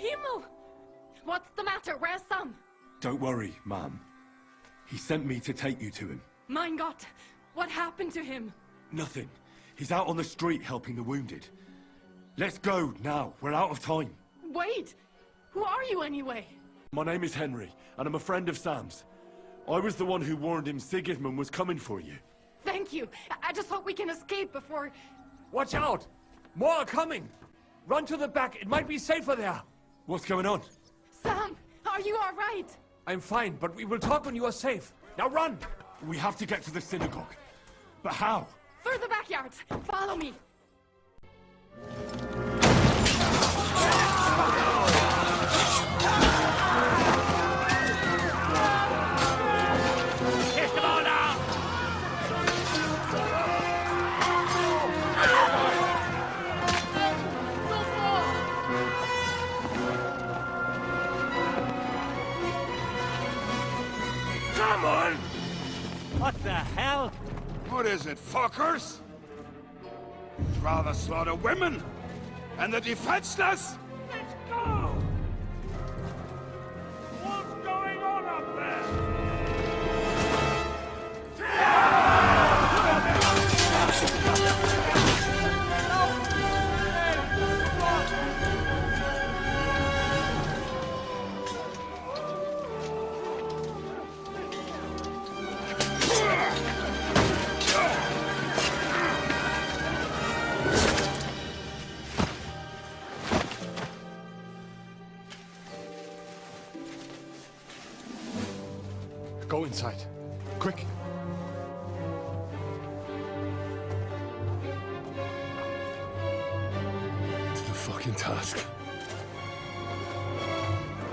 Himmel! What's the matter? Where's Sam? Don't worry, ma'am. He sent me to take you to him. Mein Gott! What happened to him? Nothing. He's out on the street helping the wounded. Let's go, now. We're out of time. Wait! Who are you anyway? My name is Henry, and I'm a friend of Sam's. I was the one who warned him Sigismund was coming for you. Thank you. I just hope we can escape before... Watch out! More are coming! Run to the back, it might be safer there! What's going on? Sam, are you all right? I'm fine, but we will talk when you are safe. Now run! We have to get to the synagogue. But how? Through the backyard. Follow me. Come on! What the hell? What is it, fuckers? You'd rather slaughter women and the defenseless? Let's go! What's going on up there? Go inside. Quick. To the fucking task.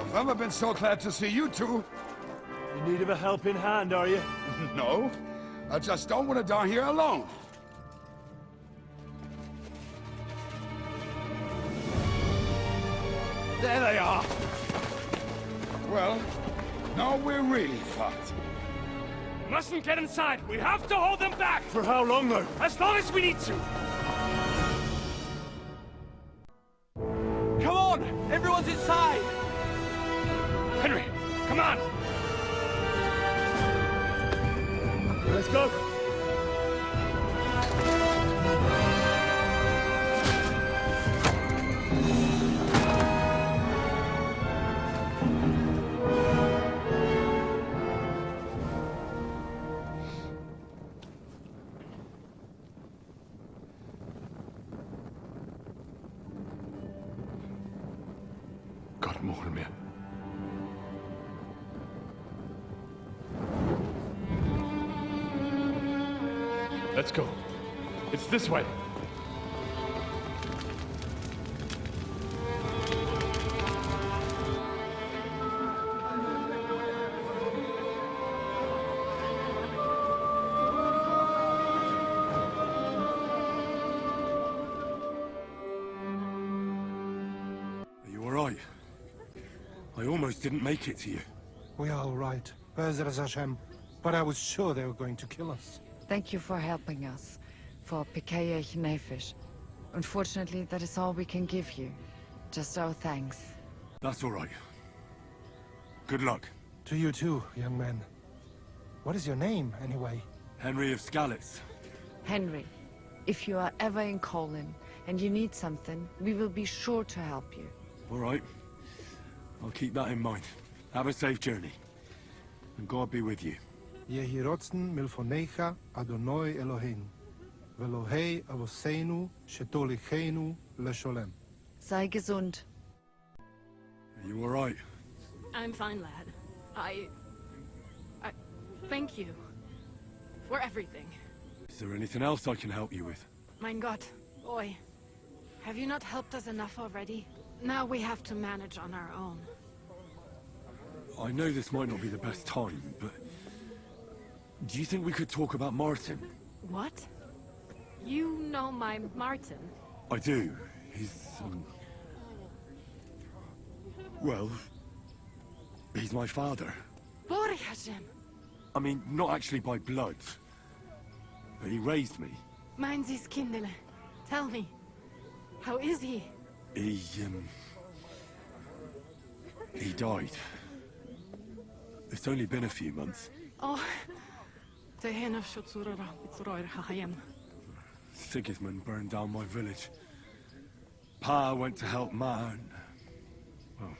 I've never been so glad to see you two. In need of a helping hand, are you? No, I just don't want to die here alone. There they are. Well, now we're really fucked. Mustn't get inside! We have to hold them back! For how long, though? As long as we need to! Come on! Everyone's inside! Henry, come on! Let's go. Gott mohel mir. Let's go. It's this way. Are you all right? I almost didn't make it to you. We are all right, Be'ezras Hashem. But I was sure they were going to kill us. Thank you for helping us, for k-hunk. Unfortunately, that is all we can give you. Just our thanks. That's all right. Good luck. To you too, young man. What is your name, anyway? Henry of Skalitz. Henry, if you are ever in Colin and you need something, we will be sure to help you. All right. I'll keep that in mind. Have a safe journey. And God be with you. Yehi rotzen milfonecha Adonai Eloheinu. Velohei avoseinu shetolichenu lesholem. Sei gesund. Are you all right? I'm fine, lad. I thank you for everything. Is there anything else I can help you with? Mein Gott, boy. Have you not helped us enough already? Now we have to manage on our own. I know this might not be the best time, but... do you think we could talk about Martin? What? You know my Martin? I do. He's, well... he's my father. Borich Hashem. I mean, not actually by blood. But he raised me. Mein Sis Kindele. Tell me, how is he? He, He died. It's only been a few months. Oh, the hen of Shutsura, it's Roy Hayen. Sigismund burned down my village. Pa went to help Ma and... well...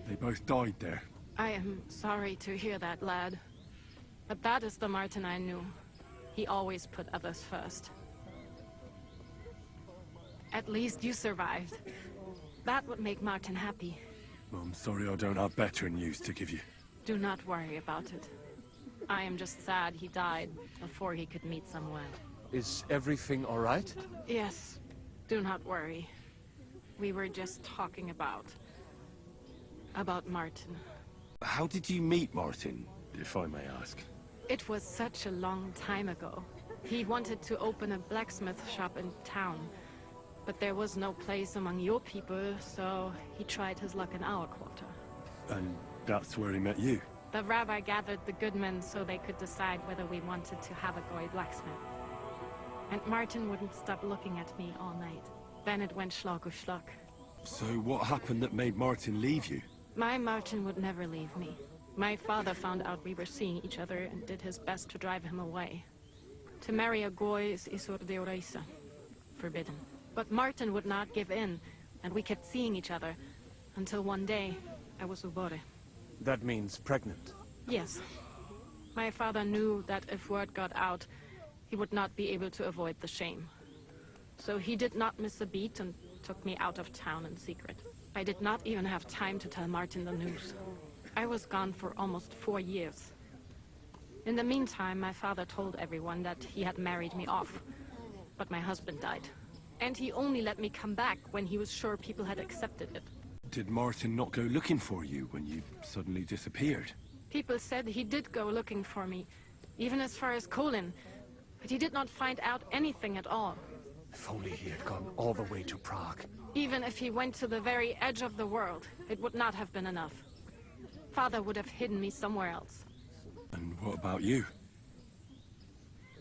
they both died there. I am sorry to hear that, lad. But that is the Martin I knew. He always put others first. At least you survived. That would make Martin happy. I'm sorry I don't have better news to give you. Do not worry about it. I am just sad he died before he could meet someone. Is everything all right? Yes, do not worry. We were just talking about Martin. How did you meet Martin, if I may ask? It was such a long time ago. He wanted to open a blacksmith shop in town, but there was no place among your people, so he tried his luck in our quarter. And that's where he met you? The rabbi gathered the good men so they could decide whether we wanted to have a goy blacksmith. And Martin wouldn't stop looking at me all night. Then it went schlag auf schlag. So what happened that made Martin leave you? My Martin would never leave me. My father found out we were seeing each other and did his best to drive him away. To marry a goy is isur deoraisa, forbidden. But Martin would not give in, and we kept seeing each other, until one day, I was ubore. That means pregnant. Yes. My father knew that if word got out, he would not be able to avoid the shame. So he did not miss a beat and took me out of town in secret. I did not even have time to tell Martin the news. I was gone for almost 4 years. In the meantime, my father told everyone that he had married me off. But my husband died. And he only let me come back when he was sure people had accepted it. Did Martin not go looking for you when you suddenly disappeared? People said he did go looking for me, even as far as Colin. But he did not find out anything at all. If only he had gone all the way to Prague. Even if he went to the very edge of the world, it would not have been enough. Father would have hidden me somewhere else. And what about you?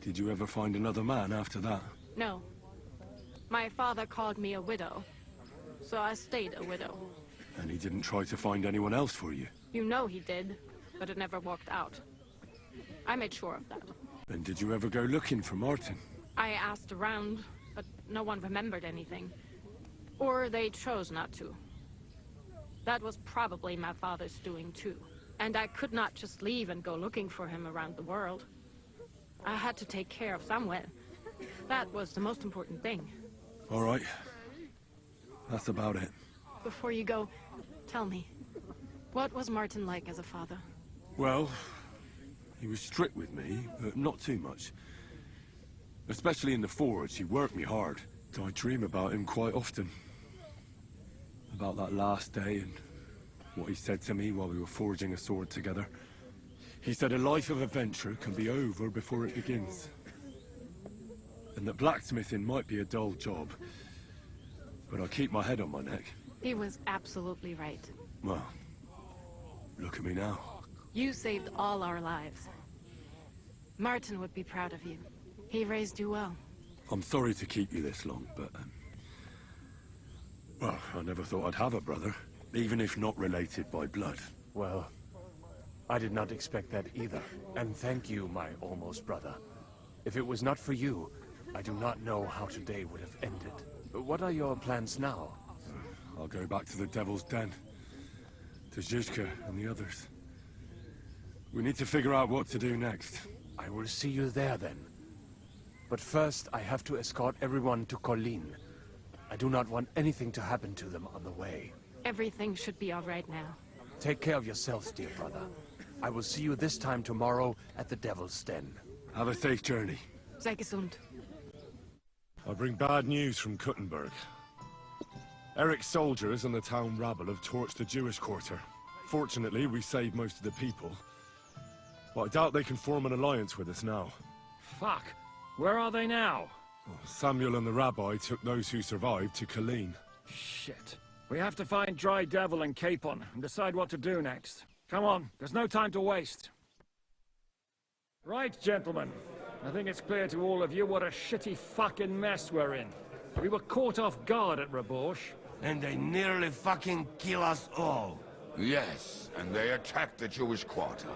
Did you ever find another man after that? No. My father called me a widow, so I stayed a widow. And he didn't try to find anyone else for you? You know he did, but it never worked out. I made sure of that. And did you ever go looking for Martin? I asked around, but no one remembered anything. Or they chose not to. That was probably my father's doing too. And I could not just leave and go looking for him around the world. I had to take care of Samuel. That was the most important thing. All right. That's about it. Before you go, tell me, what was Martin like as a father? Well, he was strict with me, but not too much. Especially in the forge, he worked me hard. I dream about him quite often. About that last day and what he said to me while we were forging a sword together. He said a life of adventure can be over before it begins. And that blacksmithing might be a dull job, but I keep my head on my neck. He was absolutely right. Well, look at me now. You saved all our lives. Martin would be proud of you. He raised you well. I'm sorry to keep you this long, but... well, I never thought I'd have a brother, even if not related by blood. Well, I did not expect that either. And thank you, my almost brother. If it was not for you, I do not know how today would have ended. What are your plans now? I'll go back to the Devil's Den. To Zizka and the others. We need to figure out what to do next. I will see you there then. But first, I have to escort everyone to Colleen. I do not want anything to happen to them on the way. Everything should be all right now. Take care of yourselves, dear brother. I will see you this time tomorrow at the Devil's Den. Have a safe journey. Sei gesund. I bring bad news from Kuttenberg. Eric's soldiers and the town rabble have torched the Jewish quarter. Fortunately, we saved most of the people. But I doubt they can form an alliance with us now. Fuck. Where are they now? Samuel and the rabbi took those who survived to Colleen. Shit. We have to find Dry Devil and Capon and decide what to do next. Come on, there's no time to waste. Right, gentlemen. I think it's clear to all of you what a shitty fucking mess we're in. We were caught off guard at Rabosh. And they nearly fucking kill us all. Yes, and they attacked the Jewish quarter.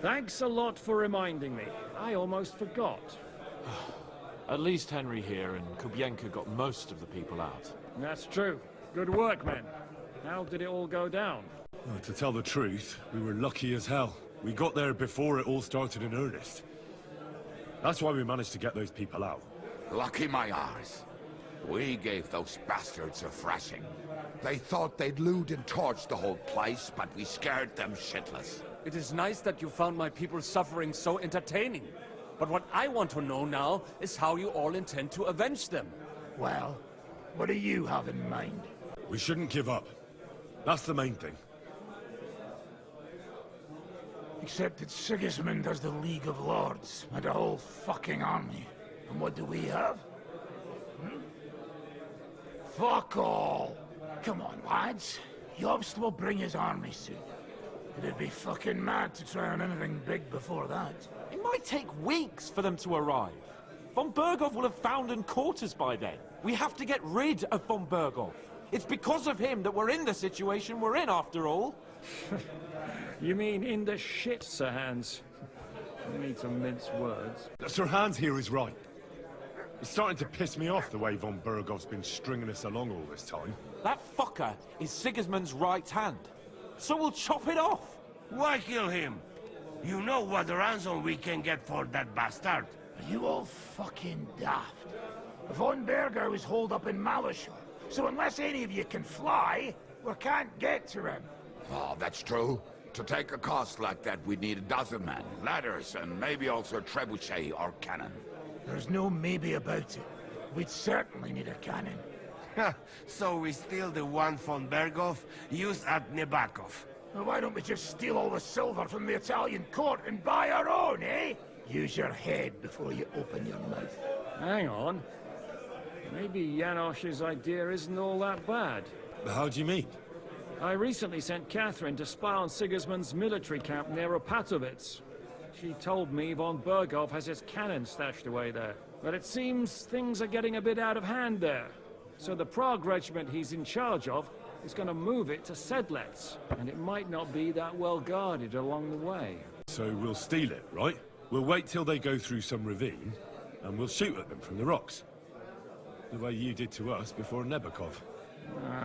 Thanks a lot for reminding me. I almost forgot. At least Henry here and Kubienka got most of the people out. That's true. Good work, men. How did it all go down? Well, to tell the truth, we were lucky as hell. We got there before it all started in earnest. That's why we managed to get those people out. Lucky my arse. We gave those bastards a thrashing. They thought they'd loot and torch the whole place, but we scared them shitless. It is nice that you found my people suffering so entertaining. But what I want to know now is how you all intend to avenge them. Well, what do you have in mind? We shouldn't give up. That's the main thing. Except that Sigismund has the League of Lords and a whole fucking army. And what do we have? Fuck all! Come on, lads. Jobst will bring his army soon. It'd be fucking mad to try on anything big before that. It might take weeks for them to arrive. Von Berghoff will have found and caught us by then. We have to get rid of Von Berghoff. It's because of him that we're in the situation we're in, after all. You mean in the shit, Sir Hans? You need to mince words. Sir Hans here is right. It's starting to piss me off the way Von Berghoff's been stringing us along all this time. That fucker is Sigismund's right hand. So we'll chop it off. Why kill him? You know what ransom we can get for that bastard. Are you all fucking daft? Von Berger is holed up in Malishore, so unless any of you can fly, we can't get to him. Oh, that's true. To take a cost like that, we'd need a dozen men, ladders, and maybe also a trebuchet or cannon. There's no maybe about it. We'd certainly need a cannon. So we steal the one von Berghoff used at Nebakov. Well, why don't we just steal all the silver from the Italian court and buy our own, eh? Use your head before you open your mouth. Hang on. Maybe Janosch's idea isn't all that bad. How do you mean? I recently sent Catherine to spy on Sigismund's military camp near Opatovitz. She told me Von Berghoff has his cannon stashed away there. But it seems things are getting a bit out of hand there. So the Prague regiment he's in charge of is going to move it to Sedlec, and it might not be that well guarded along the way. So we'll steal it, right? We'll wait till they go through some ravine, and we'll shoot at them from the rocks. The way you did to us before Nebakov.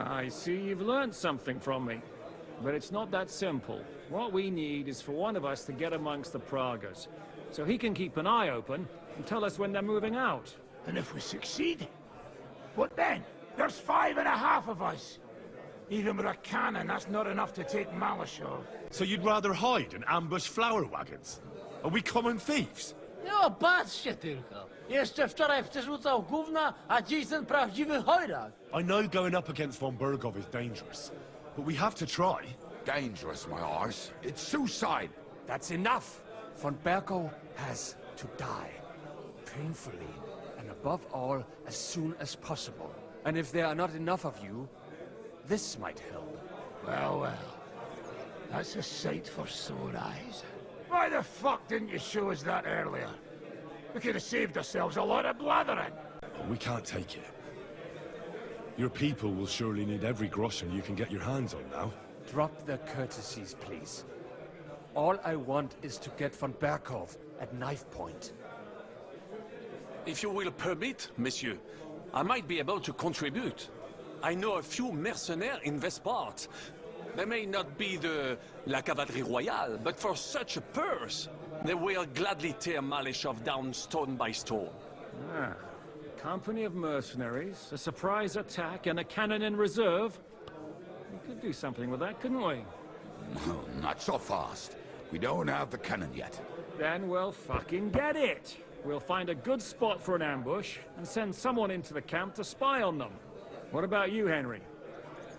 I see you've learned something from me. But it's not that simple. What we need is for one of us to get amongst the Pragas, so he can keep an eye open and tell us when they're moving out. And if we succeed? What then? There's 5.5 of us. Even with a cannon, that's not enough to take Malishov. So you'd rather hide and ambush flower wagons? Are we common thieves? No, patrzcie tylko. Jeszcze wczoraj przerzucał gówna, a dziś ten prawdziwy chojrak. I know going up against Von Berghoff is dangerous, but we have to try. Dangerous, my arse. It's suicide. That's enough. Von Berghoff has to die. Painfully, and above all, as soon as possible. And if there are not enough of you, this might help. Well, well. That's a sight for sore eyes. Why the fuck didn't you show us that earlier? We could have saved ourselves a lot of blathering. We can't take it. Your people will surely need every groschen you can get your hands on now. Drop the courtesies, please. All I want is to get Von Berghoff at knife point. If you will permit, monsieur, I might be able to contribute. I know a few mercenaires in this part. They may not be la cavalerie royale, but for such a purse, they will gladly tear Malishov down stone by stone. Ah, company of mercenaries, a surprise attack, and a cannon in reserve. We could do something with that, couldn't we? No, not so fast. We don't have the cannon yet. Then we'll fucking get it. We'll find a good spot for an ambush and send someone into the camp to spy on them. What about you, Henry?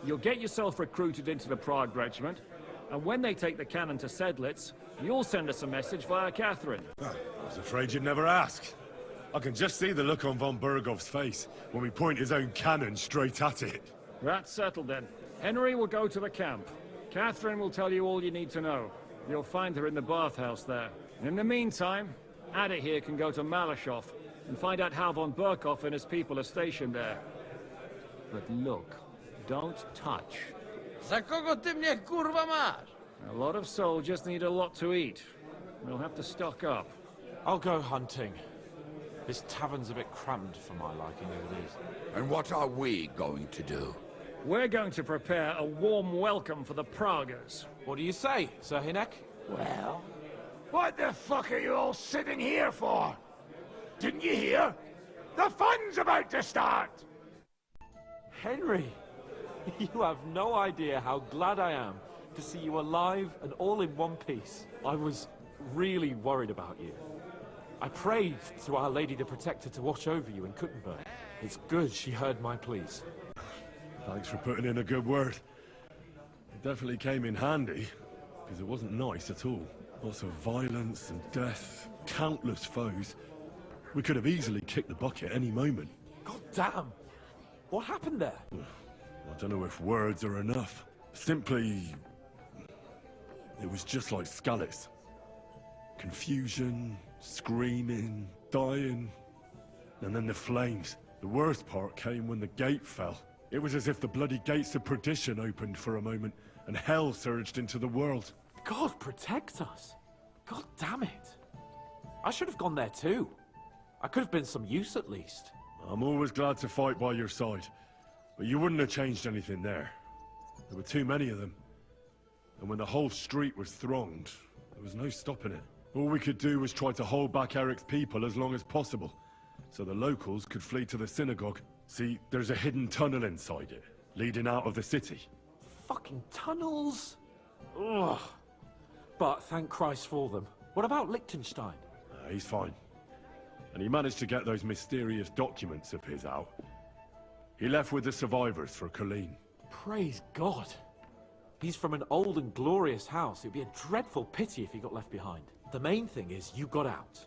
You'll get yourself recruited into the Prague regiment, and when they take the cannon to Sedlec, you'll send us a message via Catherine. I was afraid you'd never ask. I can just see the look on Von Berghoff's face when we point his own cannon straight at it. That's settled then. Henry will go to the camp. Catherine will tell you all you need to know. You'll find her in the bathhouse there. In the meantime, Ada here can go to Malishov and find out how Von Berghoff and his people are stationed there. But look, Don't touch. Za kogo ty mnie kurwa masz? A lot of soldiers need a lot to eat. We'll have to stock up. I'll go hunting. This tavern's a bit crammed for my liking as it is. And what are we going to do? We're going to prepare a warm welcome for the Pragas. What do you say, Sir Hinek? Well, what the fuck are you all sitting here for? Didn't you hear? The fun's about to start! Henry, you have no idea how glad I am to see you alive and all in one piece. I was really worried about you. I prayed to Our Lady the Protector to watch over you in Kuttenberg. It's good she heard my pleas. Thanks for putting in a good word. It definitely came in handy, because it wasn't nice at all. Lots of violence and death, countless foes. We could have easily kicked the bucket any moment. God damn! What happened there? I don't know if words are enough. Simply... it was just like Skalitz. Confusion, screaming, dying, and then the flames. The worst part came when the gate fell. It was as if the bloody gates of perdition opened for a moment, and hell surged into the world. God protect us! God damn it! I should have gone there too. I could have been some use at least. I'm always glad to fight by your side, but you wouldn't have changed anything there. There were too many of them. And when the whole street was thronged, there was no stopping it. All we could do was try to hold back Eric's people as long as possible, so the locals could flee to the synagogue. See, there's a hidden tunnel inside it, leading out of the city. Fucking tunnels! Ugh. But thank Christ for them. What about Liechtenstein? He's fine. And he managed to get those mysterious documents of his out. He left with the survivors for Colleen. Praise God. He's from an old and glorious house. It'd be a dreadful pity if he got left behind. The main thing is you got out.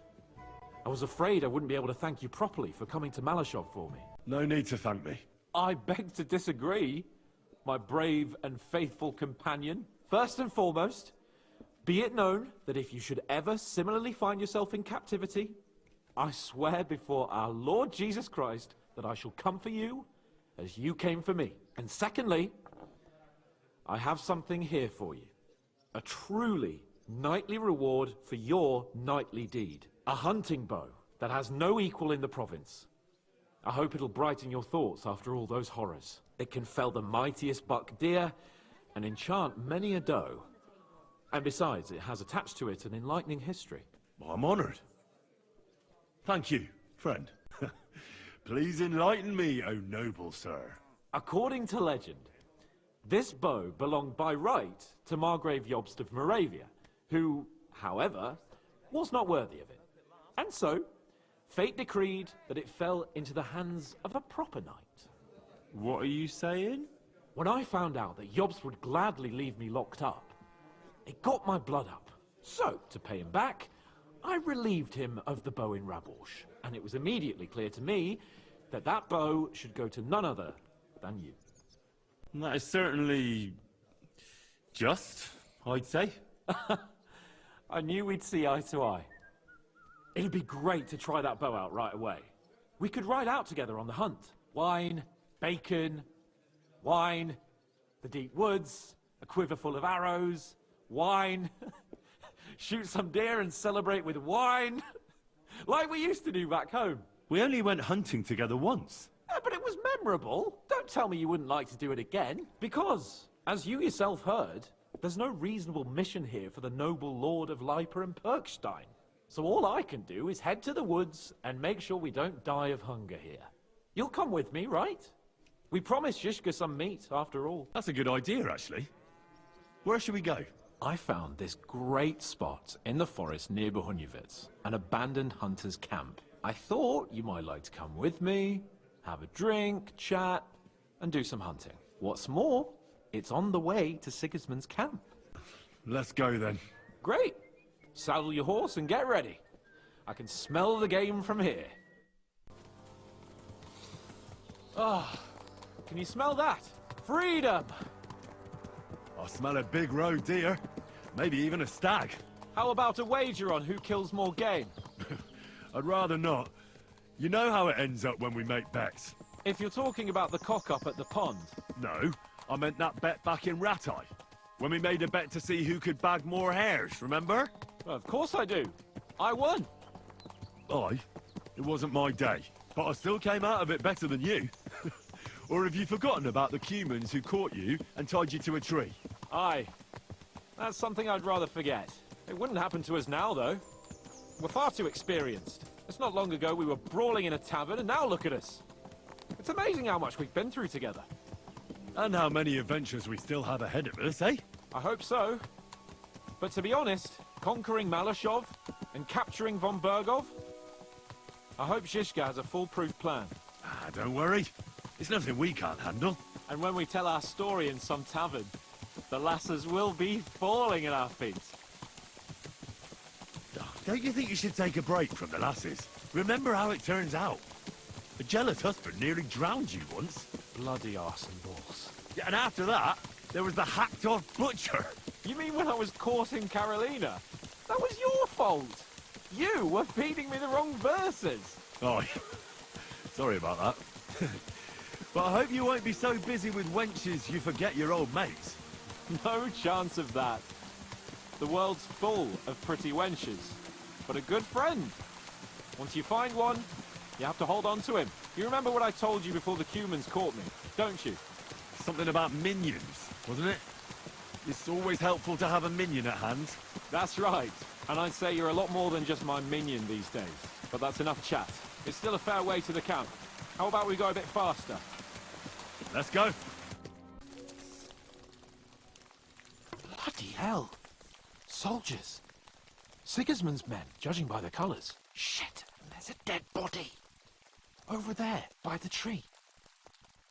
I was afraid I wouldn't be able to thank you properly for coming to Malashov for me. No need to thank me. I beg to disagree, my brave and faithful companion. First and foremost, be it known that if you should ever similarly find yourself in captivity, I swear before our Lord Jesus Christ that I shall come for you as you came for me. And secondly, I have something here for you. A truly knightly reward for your knightly deed. A hunting bow that has no equal in the province. I hope it'll brighten your thoughts after all those horrors. It can fell the mightiest buck deer and enchant many a doe. And besides, it has attached to it an enlightening history. I'm honored. Thank you, friend. Please enlighten me, O noble sir. According to legend, this bow belonged by right to Margrave Jobst of Moravia, who, however, was not worthy of it. And so, fate decreed that it fell into the hands of a proper knight. What are you saying? When I found out that Jobst would gladly leave me locked up, it got my blood up. So, to pay him back, I relieved him of the bow in Rabosh, and it was immediately clear to me that that bow should go to none other than you. That is certainly... just, I'd say. I knew we'd see eye to eye. It'd be great to try that bow out right away. We could ride out together on the hunt. Wine, bacon, wine, the deep woods, a quiver full of arrows, wine, shoot some deer and celebrate with wine, like we used to do back home. We only went hunting together once. But it was memorable. Don't tell me you wouldn't like to do it again. Because, as you yourself heard, there's no reasonable mission here for the noble lord of Leiper and Perkstein. So all I can do is head to the woods and make sure we don't die of hunger here. You'll come with me, right? We promised Shishka some meat, after all. That's a good idea, actually. Where should we go? I found this great spot in the forest near Bohunjevitz, an abandoned hunter's camp. I thought you might like to come with me, have a drink, chat, and do some hunting. What's more, it's on the way to Sigismund's camp. Let's go then. Great. Saddle your horse and get ready. I can smell the game from here. Ah, can you smell that? Freedom! I smell a big roe deer. Maybe even a stag. How about a wager on who kills more game? I'd rather not. You know how it ends up when we make bets. If you're talking about the cock-up at the pond... No, I meant that bet back in Rattay. When we made a bet to see who could bag more hares, remember? Well, of course I do. I won. Aye. It wasn't my day, but I still came out of it better than you. Or have you forgotten about the humans who caught you and tied you to a tree? Aye. That's something I'd rather forget. It wouldn't happen to us now, though. We're far too experienced. It's not long ago we were brawling in a tavern, and now look at us. It's amazing how much we've been through together. And how many adventures we still have ahead of us, eh? I hope so. But to be honest, conquering Malashov and capturing von Bergov, I hope Zizka has a foolproof plan. Ah, don't worry. It's nothing we can't handle. And when we tell our story in some tavern, the lasses will be falling at our feet. Don't you think you should take a break from the lasses? Remember how it turns out. A jealous husband nearly drowned you once. Bloody arse and balls. Yeah, and after that, there was the hacked-off butcher. You mean when I was courting Carolina? That was your fault. You were feeding me the wrong verses. Oh, sorry about that. But I hope you won't be so busy with wenches you forget your old mates. No chance of that. The world's full of pretty wenches. But a good friend. Once you find one, you have to hold on to him. You remember what I told you before the humans caught me, don't you? Something about minions, wasn't it? It's always helpful to have a minion at hand. That's right. And I'd say you're a lot more than just my minion these days. But that's enough chat. It's still a fair way to the camp. How about we go a bit faster? Let's go. Bloody hell. Soldiers. Sigismund's men, judging by the colours. Shit, there's a dead body. Over there, by the tree.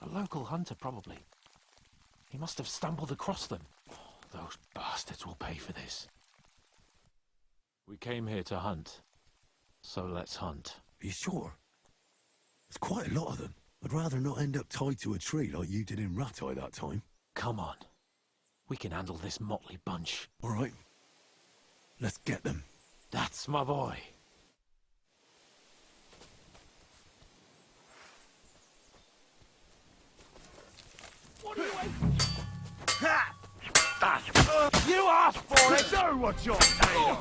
A local hunter, probably. He must have stumbled across them. Those bastards will pay for this. We came here to hunt. So let's hunt. Are you sure? There's quite a lot of them. I'd rather not end up tied to a tree like you did in Rattay that time. Come on. We can handle this motley bunch. All right. Let's get them. That's my boy. What are you waiting? You asked for it! Do what you're saying!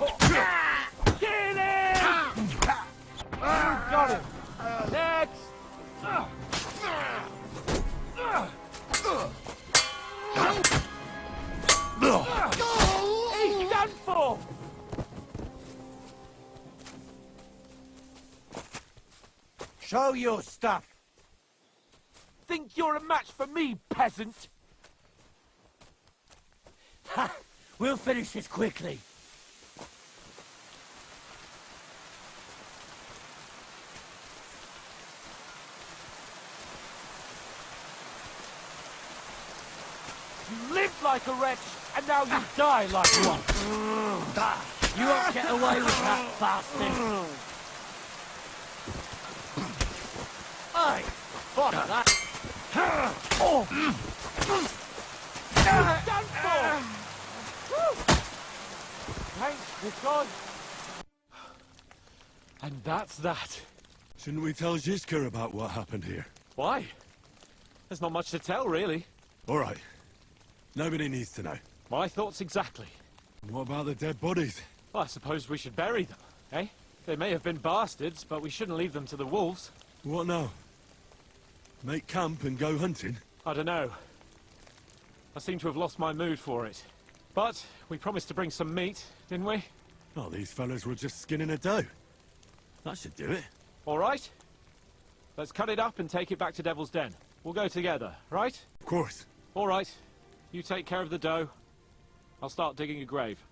Get him! You got him! Next! He's done for! Show your stuff! Think you're a match for me, peasant? Ha! We'll finish this quickly. You lived like a wretch, and now you die like one. You won't get away with that, bastard. Aye, fuck that. Oh. Done for! Thanks to God. And that's that. Shouldn't we tell Zizka about what happened here? Why? There's not much to tell, really. All right. Nobody needs to know. My thoughts exactly. What about the dead bodies? Well, I suppose we should bury them, eh? They may have been bastards, but we shouldn't leave them to the wolves. What now? Make camp and go hunting? I don't know. I seem to have lost my mood for it. But we promised to bring some meat, didn't we? Oh, these fellas were just skinning a doe. That should do it. All right. Let's cut it up and take it back to Devil's Den. We'll go together, right? Of course. All right. You take care of the doe. I'll start digging a grave.